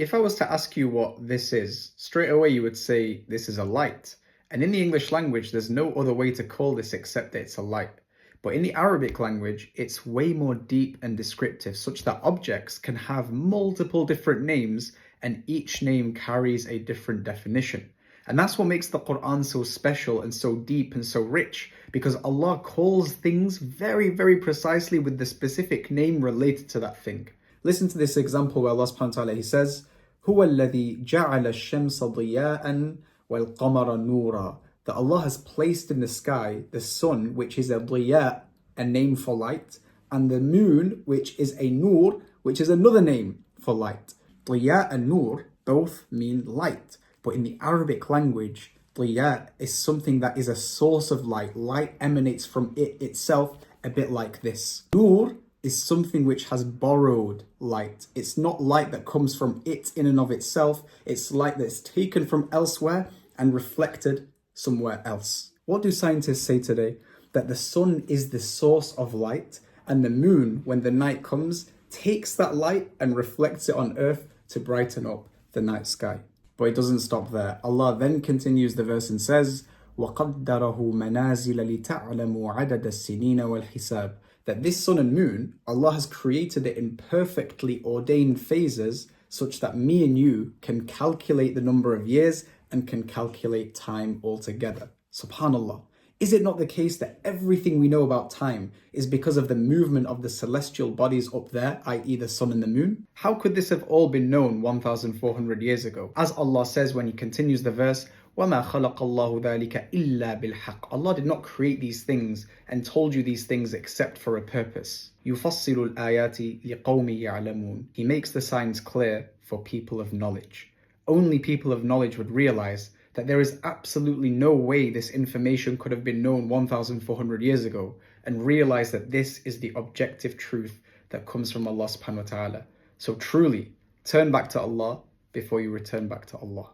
If I was to ask you what this is, straight away you would say this is a light. And in the English language, there's no other way to call this except that it's a light. But in the Arabic language, it's way more deep and descriptive, such that objects can have multiple different names and each name carries a different definition. And that's what makes the Quran so special and so deep and so rich, because Allah calls things very, very precisely with the specific name related to that thing. Listen to this example where Allah subhanahu wa ta'ala, He says, هُوَ الَّذِي جَعَلَ الشَّمْسَ ضِيَاءً وَالْقَمَرَ نُورًا. That Allah has placed in the sky the sun, which is a diya, a name for light, and the moon, which is a nur, which is another name for light. Diya and nur both mean light, but in the Arabic language, diya is something that is a source of light. Light emanates from it itself, a bit like this. Nur is something which has borrowed light. It's not light that comes from it in and of itself. It's light that's taken from elsewhere and reflected somewhere else. What do scientists say today? That the sun is the source of light, and the moon, when the night comes, takes that light and reflects it on earth to brighten up the night sky. But it doesn't stop there. Allah then continues the verse and says, وَقَدَّرَهُ مَنَازِلَ لِتَعْلَمُوا عَدَدَ السِّنِينَ وَالْحِسَابِ. That this sun and moon, Allah has created it in perfectly ordained phases such that me and you can calculate the number of years and can calculate time altogether. Subhanallah. Is it not the case that everything we know about time is because of the movement of the celestial bodies up there, i.e. the sun and the moon? How could this have all been known 1,400 years ago? As Allah says when He continues the verse, وَمَا خَلَقَ اللَّهُ ذَلِكَ إِلَّا بِالْحَقِّ. Allah did not create these things and told you these things except for a purpose. يُفَصِّلُ الْآيَاتِ لِقَوْمِ يَعْلَمُونَ. He makes the signs clear for people of knowledge. Only people of knowledge would realize that there is absolutely no way this information could have been known 1,400 years ago, and realize that this is the objective truth that comes from Allah subhanahu wa ta'ala. So truly, turn back to Allah before you return back to Allah.